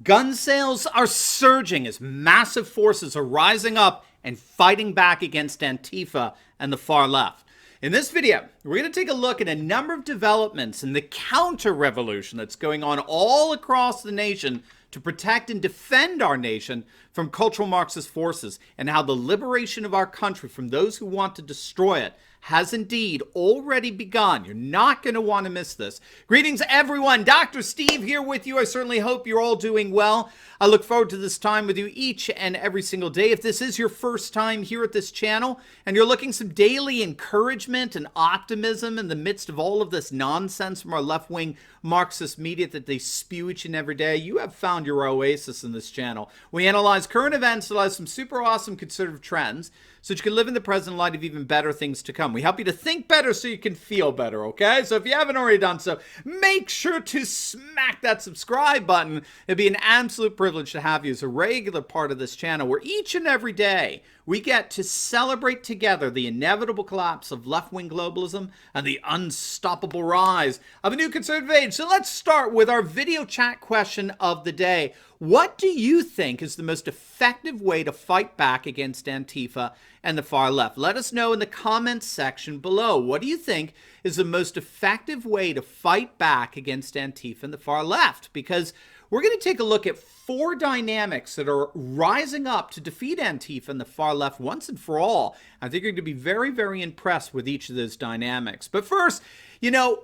Gun sales are surging as massive forces are rising up and fighting back against Antifa and the far left. In this video, we're going to take a look at a number of developments in the counter-revolution that's going on all across the nation to protect and defend our nation from cultural Marxist forces, and how the liberation of our country from those who want to destroy it has indeed already begun. You're not going to want to miss this. Greetings, everyone. Dr. Steve here with you. I certainly hope you're all doing well. I look forward to this time with you each and every single day. If this is your first time here at this channel and you're looking some daily encouragement and optimism in the midst of all of this nonsense from our left-wing Marxist media that they spew each and every day, you have found your oasis in this channel. We analyze current events, analyze some super awesome conservative trends, so that you can live in the present light of even better things to come. We help you to think better so you can feel better, okay? So if you haven't already done so, make sure to smack that subscribe button. It'd be an absolute privilege to have you as a regular part of this channel, where each and every day we get to celebrate together the inevitable collapse of left-wing globalism and the unstoppable rise of a new conservative age. So let's start with our video chat question of the day. What do you think is the most effective way to fight back against Antifa and the far left? Let us know in the comments section below. What do you think is the most effective way to fight back against Antifa and the far left? Because we're going to take a look at 4 dynamics that are rising up to defeat Antifa and the far left once and for all. I think you're going to be very, very impressed with each of those dynamics. But first,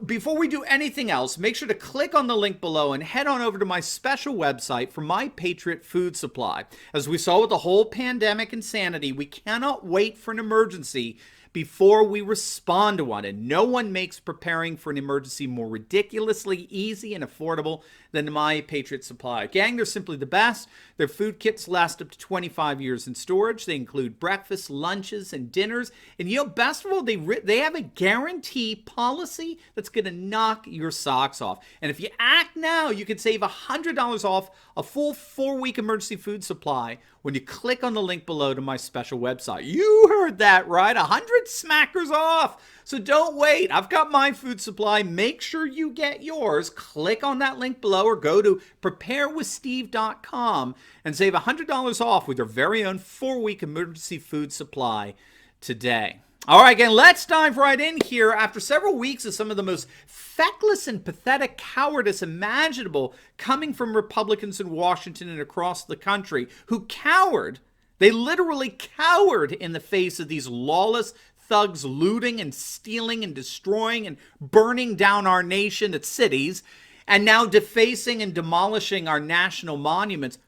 before we do anything else, make sure to click on the link below and head on over to my special website for My Patriot Food Supply. As we saw with the whole pandemic insanity, we cannot wait for an emergency before we respond to one. And no one makes preparing for an emergency more ridiculously easy and affordable than My Patriot Supply. Gang, they're simply the best. Their food kits last up to 25 years in storage. They include breakfast, lunches, and dinners. And best of all, they have a guarantee policy that's going to knock your socks off. And if you act now, you can save $100 off a full 4-week emergency food supply when you click on the link below to my special website. You heard that right, 100 smackers off. So don't wait. I've got my food supply. Make sure you get yours. Click on that link below or go to preparewithsteve.com and save $100 off with your very own 4-week emergency food supply today. All right, again, let's dive right in here. After several weeks of some of the most feckless and pathetic cowardice imaginable coming from Republicans in Washington and across the country who cowered, they literally cowered in the face of these lawless thugs looting and stealing and destroying and burning down our nation, its cities, and now defacing and demolishing our national monuments.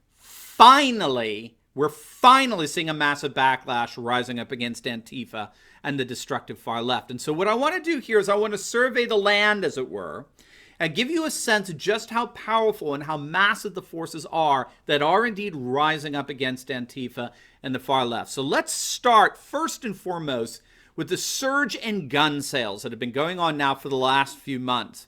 We're finally seeing a massive backlash rising up against Antifa and the destructive far left. And so what I want to do here is I want to survey the land, as it were, and give you a sense of just how powerful and how massive the forces are that are indeed rising up against Antifa and the far left. So let's start first and foremost with the surge in gun sales that have been going on now for the last few months.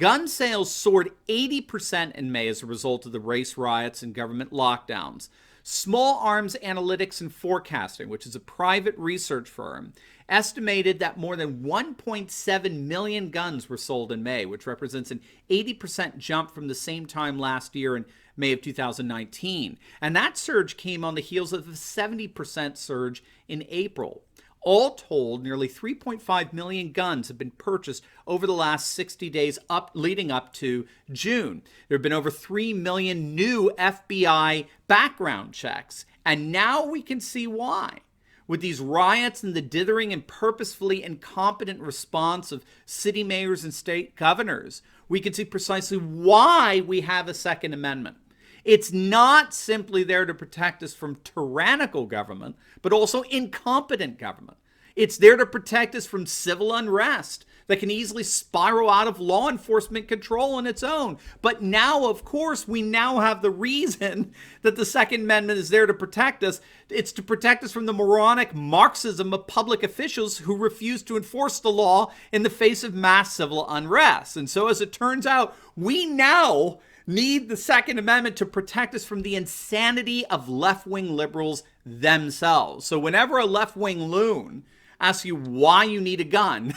Gun sales soared 80% in May as a result of the race riots and government lockdowns. Small Arms Analytics and Forecasting, which is a private research firm, estimated that more than 1.7 million guns were sold in May, which represents an 80% jump from the same time last year in May of 2019. And that surge came on the heels of a 70% surge in April. All told, nearly 3.5 million guns have been purchased over the last 60 days leading up to June. There have been over 3 million new FBI background checks. And now we can see why. With these riots and the dithering and purposefully incompetent response of city mayors and state governors, we can see precisely why we have a Second Amendment. It's not simply there to protect us from tyrannical government, but also incompetent government. It's there to protect us from civil unrest that can easily spiral out of law enforcement control on its own. But now, of course, we now have the reason that the Second Amendment is there to protect us. It's to protect us from the moronic Marxism of public officials who refuse to enforce the law in the face of mass civil unrest. And so, as it turns out, we now need the Second Amendment to protect us from the insanity of left-wing liberals themselves. So whenever a left-wing loon asks you why you need a gun,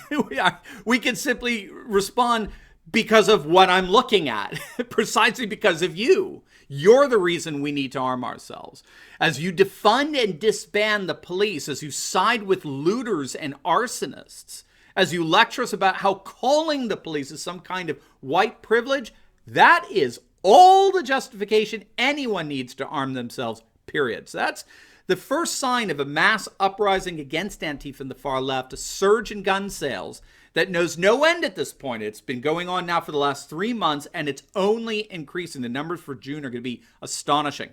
we can simply respond, because of what I'm looking at, precisely because of you. You're the reason we need to arm ourselves. As you defund and disband the police, as you side with looters and arsonists, as you lecture us about how calling the police is some kind of white privilege, that is all the justification anyone needs to arm themselves, period. So that's the first sign of a mass uprising against Antifa and the far left, a surge in gun sales that knows no end at this point. It's been going on now for the last 3 months, and it's only increasing. The numbers for June are going to be astonishing.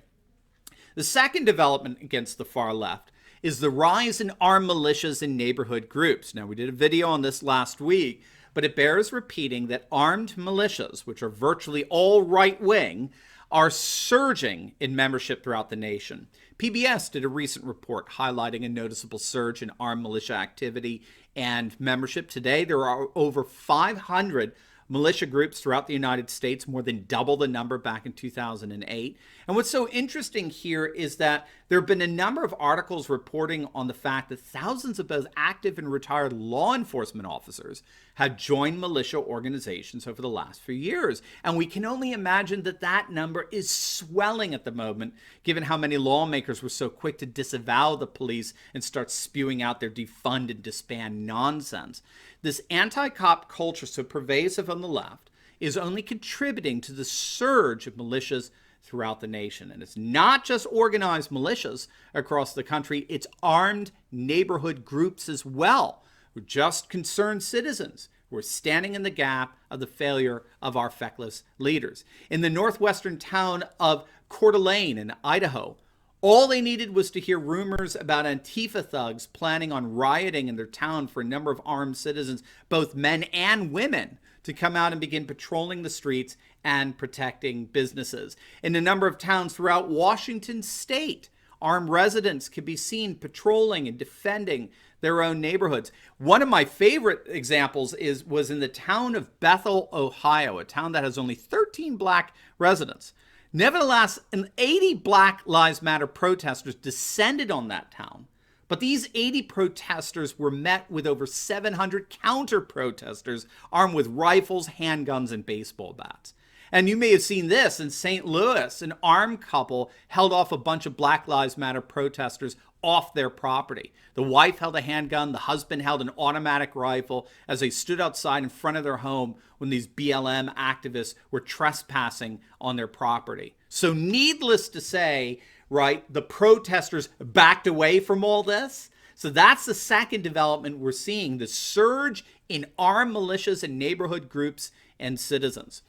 The second development against the far left is the rise in armed militias and neighborhood groups. Now, we did a video on this last week, but it bears repeating that armed militias, which are virtually all right-wing, are surging in membership throughout the nation. PBS did a recent report highlighting a noticeable surge in armed militia activity and membership. Today, there are over 500 militia groups throughout the United States, more than double the number back in 2008. And what's so interesting here is that there have been a number of articles reporting on the fact that thousands of both active and retired law enforcement officers have joined militia organizations over the last few years. And we can only imagine that that number is swelling at the moment, given how many lawmakers were so quick to disavow the police and start spewing out their defund and disband nonsense. This anti-cop culture, so pervasive on the left, is only contributing to the surge of militias throughout the nation. And it's not just organized militias across the country, it's armed neighborhood groups as well, who are just concerned citizens who are standing in the gap of the failure of our feckless leaders. In the northwestern town of Coeur d'Alene in Idaho, all they needed was to hear rumors about Antifa thugs planning on rioting in their town for a number of armed citizens, both men and women, to come out and begin patrolling the streets and protecting businesses. In a number of towns throughout Washington state, armed residents could be seen patrolling and defending their own neighborhoods. One of my favorite examples was in the town of Bethel, Ohio, a town that has only 13 black residents. Nevertheless, 80 Black Lives Matter protesters descended on that town. But these 80 protesters were met with over 700 counter-protesters armed with rifles, handguns, and baseball bats. And you may have seen this in St. Louis. An armed couple held off a bunch of Black Lives Matter protesters off their property. The wife held a handgun, the husband held an automatic rifle as they stood outside in front of their home when these BLM activists were trespassing on their property. So needless to say, right, the protesters backed away from all this. So that's the second development we're seeing, the surge in armed militias and neighborhood groups and citizens.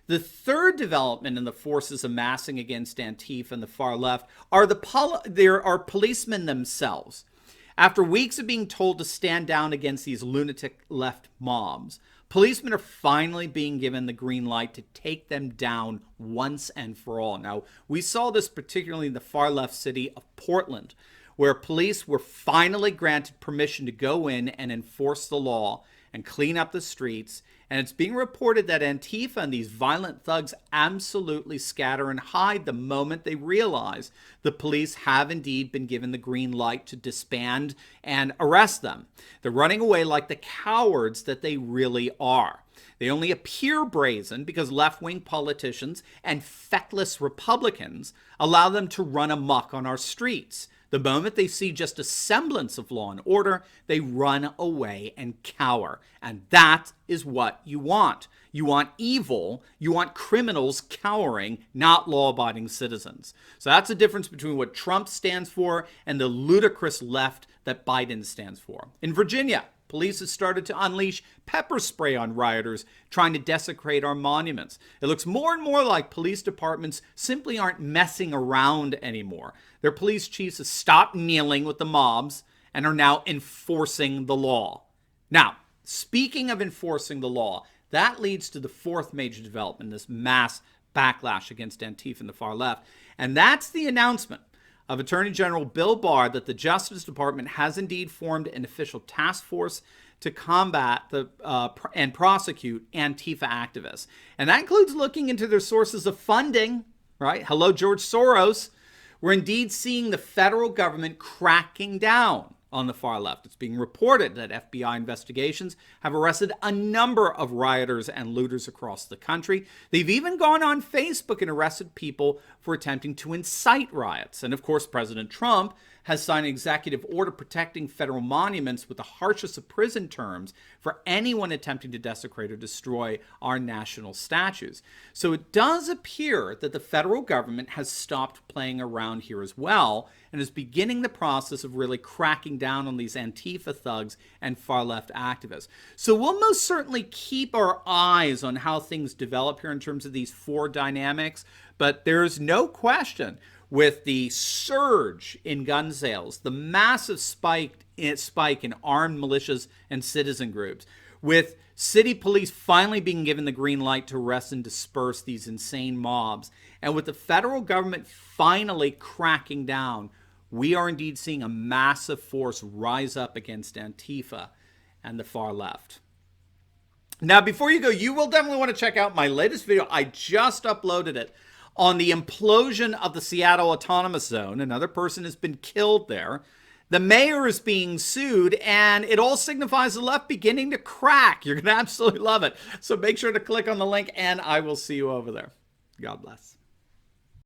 The third development in the forces amassing against Antifa and the far left are there are policemen themselves. After weeks of being told to stand down against these lunatic left mobs, policemen are finally being given the green light to take them down once and for all. Now, we saw this particularly in the far left city of Portland, where police were finally granted permission to go in and enforce the law and clean up the streets. And it's being reported that Antifa and these violent thugs absolutely scatter and hide the moment they realize the police have indeed been given the green light to disband and arrest them. They're running away like the cowards that they really are. They only appear brazen because left-wing politicians and feckless Republicans allow them to run amok on our streets. The moment they see just a semblance of law and order, they run away and cower. And that is what you want. You want evil, you want criminals cowering, not law-abiding citizens. So that's the difference between what Trump stands for and the ludicrous left that Biden stands for. In Virginia, police have started to unleash pepper spray on rioters trying to desecrate our monuments. It looks more and more like police departments simply aren't messing around anymore. Their police chiefs have stopped kneeling with the mobs and are now enforcing the law. Now, speaking of enforcing the law, that leads to the fourth major development, this mass backlash against Antifa and the far left. And that's the announcement of Attorney General Bill Barr that the Justice Department has indeed formed an official task force to combat and prosecute Antifa activists. And that includes looking into their sources of funding, right? Hello, George Soros. We're indeed seeing the federal government cracking down on the far left. It's being reported that FBI investigations have arrested a number of rioters and looters across the country. They've even gone on Facebook and arrested people for attempting to incite riots. And of course, President Trump has signed an executive order protecting federal monuments with the harshest of prison terms for anyone attempting to desecrate or destroy our national statues. So it does appear that the federal government has stopped playing around here as well and is beginning the process of really cracking down on these Antifa thugs and far-left activists. So we'll most certainly keep our eyes on how things develop here in terms of these four dynamics, but there's no question with the surge in gun sales, the massive spike in armed militias and citizen groups, with city police finally being given the green light to arrest and disperse these insane mobs, and with the federal government finally cracking down, we are indeed seeing a massive force rise up against Antifa and the far left. Now, before you go, you will definitely want to check out my latest video. I just uploaded it on the implosion of the Seattle Autonomous Zone. Another person has been killed there. The mayor is being sued, and it all signifies the left beginning to crack. You're going to absolutely love it. So make sure to click on the link, and I will see you over there. God bless.